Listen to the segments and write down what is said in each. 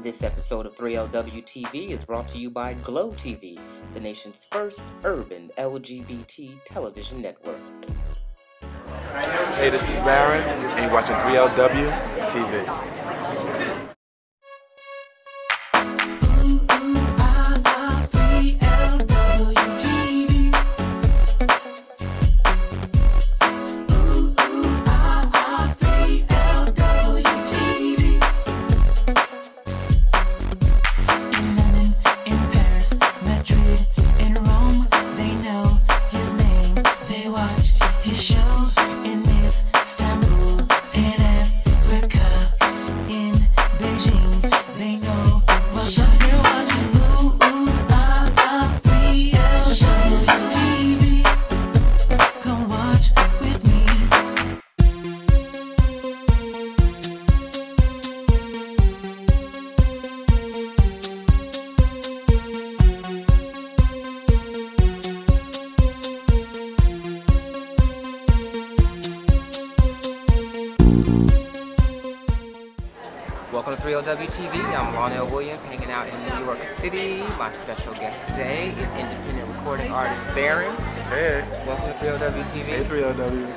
This episode of 3LW TV is brought to you by Glow TV, the nation's first urban LGBT television network. Hey, this is Baron, and you're watching 3LW TV. Welcome to 3LW TV. I'm Lionel Williams, hanging out in New York City. My special guest today is independent recording artist Baron. Hey. Welcome to 3LW TV. Hey, 3LW.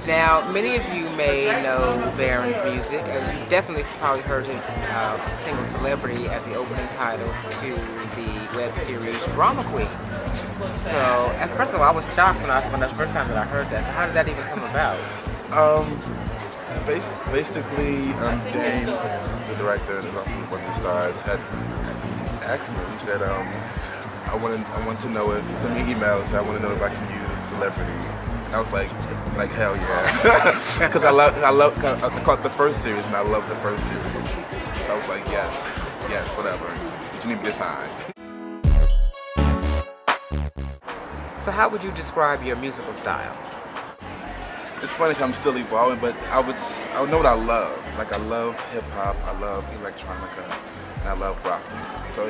Now, many of you may know Baron's music. You definitely probably heard his single Celebrity as the opening titles to the web series Drama Queens. So, first of all, I was shocked when the first time that I heard that. So how did that even come about? Basically, Dave, the director and also one of the stars, had asked me. He said, I want to know if he sent me emails. I want to know if I can use Celebrity. And I was like hell yeah, because I caught the first series and I loved the first series. So I was like, yes, whatever. But you need me to sign. So how would you describe your musical style? It's funny because I'm still evolving, but I would know what I love. Like I love hip hop, I love electronica, and I love rock music. So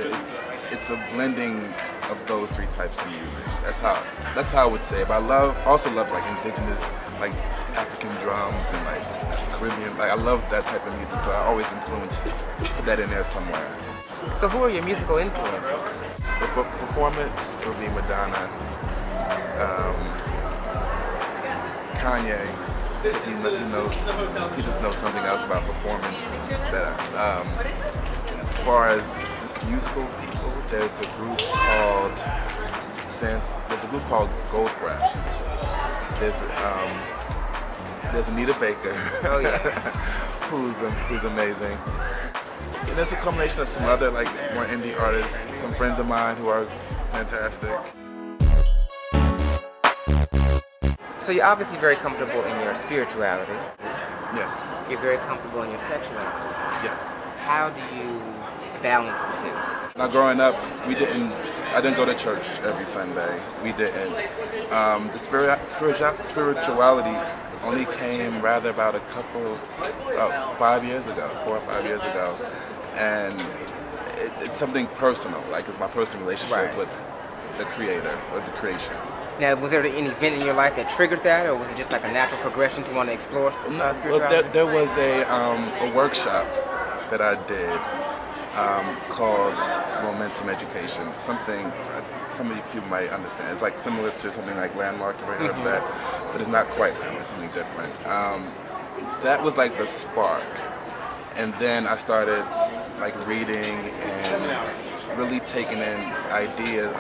it's a blending of those three types of music. That's how I would say it. But I also love like indigenous, like African drums and like Caribbean. Like I love that type of music. So I always put that in there somewhere. So who are your musical influences? For performance, it would be Madonna. Kanye, because he just knows something else about performance. That as far as this musical people, there's a group called Goldfrapp. There's Anita Baker, oh yeah, who's amazing. And there's a combination of some other like more indie artists, some friends of mine who are fantastic. So you're obviously very comfortable in your spirituality. Yes. You're very comfortable in your sexuality. Yes. How do you balance the two? Now growing up, I didn't go to church every Sunday. We didn't. The spirituality only came rather about 5 years ago, 4 or 5 years ago. And it's something personal, like it's my personal relationship with the creator or the creation. Now, was there any event in your life that triggered that, or was it just like a natural progression to want to explore spirituality? Well, there was a workshop that I did called Momentum Education. Something some of you people might understand. It's like similar to something like Landmark, you heard of that, but it's not quite that. It's something different. That was like the spark, and then I started like reading and really taking in ideas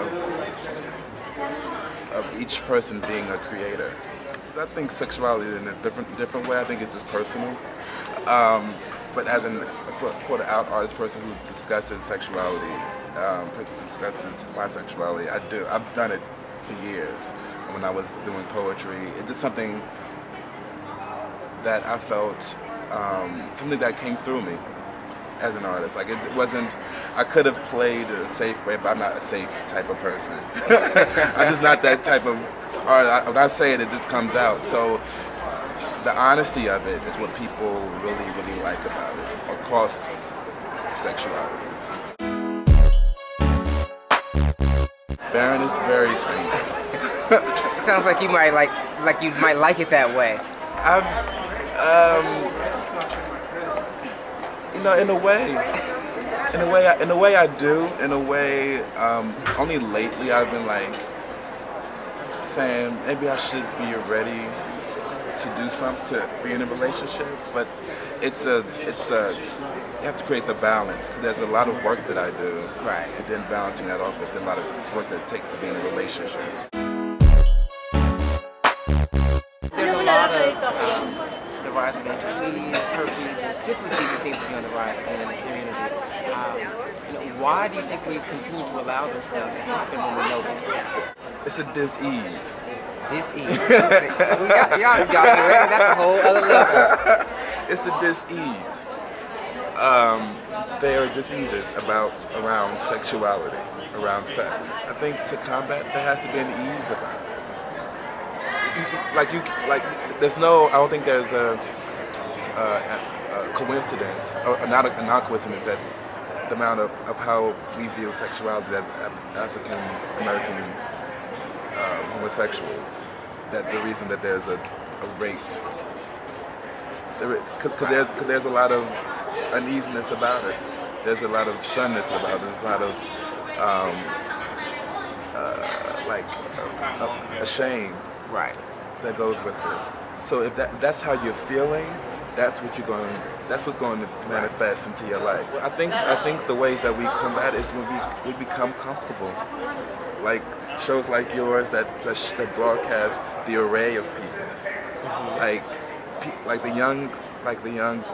of each person being a creator. I think sexuality in a different way. I think it's just personal. But as a quote-out artist person who discusses sexuality, discusses my sexuality, I've done it for years. When I was doing poetry, it's just something that I felt, something that came through me as an artist. Like it wasn't, I could have played a safe way, but I'm not a safe type of person. I'm just not that type of artist. When I say it, it just comes out. So the honesty of it is what people really, really like about it, across sexualities. Baron is very single. It sounds like you might like it that way. You know, in a way I do. In a way, only lately I've been like saying maybe I should be ready to do something, to be in a relationship. But it's a you have to create the balance, because there's a lot of work that I do. Right. And then balancing that off with a lot of work that it takes to be in a relationship. There's a lot of the rise of HIV, herpes, syphilis even seems to be on the rise again in the community. Why do you think we continue to allow this stuff to happen when we know this? It's a dis-ease. Dis-ease. Y'all ready? That's a whole other level. It's the dis-ease. There are diseases around sexuality, around sex. I think to combat, there has to be an ease about it. There's no. I don't think there's a coincidence, or not a non-coincidence, that the amount of how we view sexuality as African American homosexuals. That the reason that there's a rate, because there's a lot of uneasiness about it. There's a lot of shunness about it. There's a lot of a shame, right, that goes with it. So if that's how you're feeling, that's what's going to manifest into your life. I think the ways that we combat is when we become comfortable, like shows like yours that broadcast the array of people, like the youngs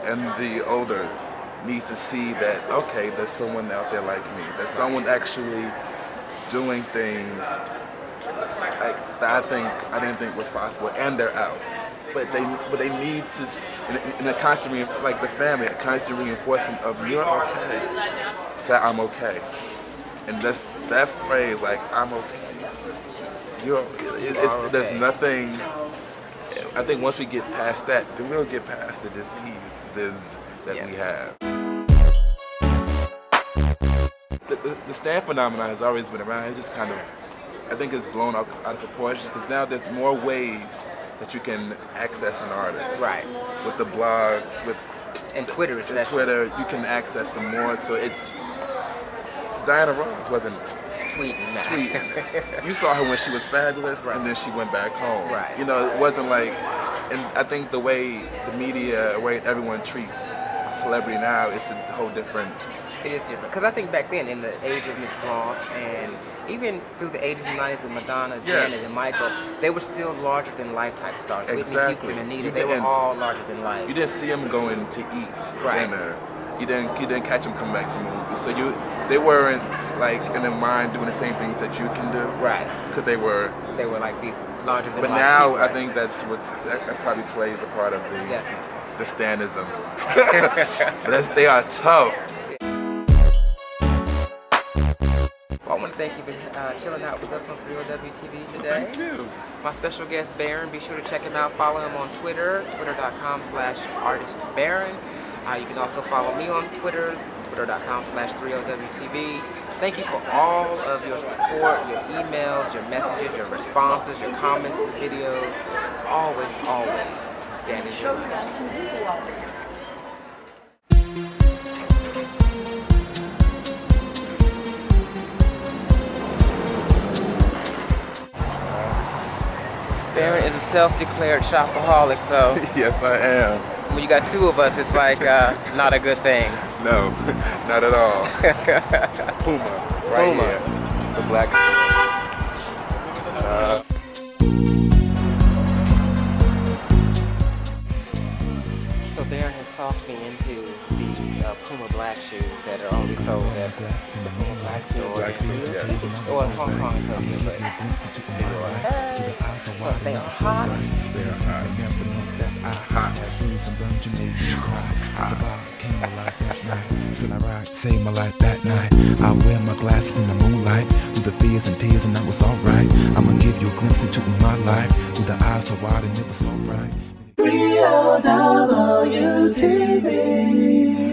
and the olders need to see that, okay, there's someone out there like me. There's someone actually doing things like that I didn't think was possible, and they're out. But they need to, in a constant, like the family, a constant reinforcement of you're okay. Say I'm okay, and that phrase, like I'm okay. There's nothing. I think once we get past that, then we'll get past the diseases that we have. The stand phenomenon has always been around. It's just kind of, I think it's blown out of proportion, because now there's more ways that you can access an artist. Right. With the blogs, and Twitter especially. Twitter, you can access them more. So it's, Diana Ross wasn't tweeting. You saw her when she was fabulous, right, and then she went back home. Right. You know, it wasn't like, and I think the way the media, the way everyone treats celebrity now, it's a whole different. It is different, because I think back then, in the age of Miss Ross, and even through the 80s and 90s with Madonna, Janet, and Michael, they were still larger than life type stars. Exactly. Whitney Houston, Anita, they were all larger than life. You didn't see them going to eat dinner. You didn't catch them come back from movies. So they weren't like in their mind doing the same things that you can do. Right. Because they were like these larger than life. But now people, I think that probably plays a part of the standism. They are tough. Well, I want to thank you for chilling out with us on 3OWTV today. Thank you. My special guest, Baron. Be sure to check him out. Follow him on Twitter, twitter.com/artistbaron. You can also follow me on Twitter, twitter.com/3OWTV. Thank you for all of your support, your emails, your messages, your responses, your comments to the videos. Always, always stand in your lane. Baron is a self-declared shopaholic, so... Yes, I am. When you got two of us, it's like not a good thing. No, not at all. Puma, right here. The black... So Baron has talked me into these Puma black shoes that are only sold at the Puma black store. Or in Hong Kong, Tokyo, but so they are hot. They're hot. Still I ride, save my life that night. I wear my glasses in the moonlight, through the fears and tears, and I was alright. I'ma give you a glimpse into my life, through the eyes so wide and it was so bright. 3OWTV.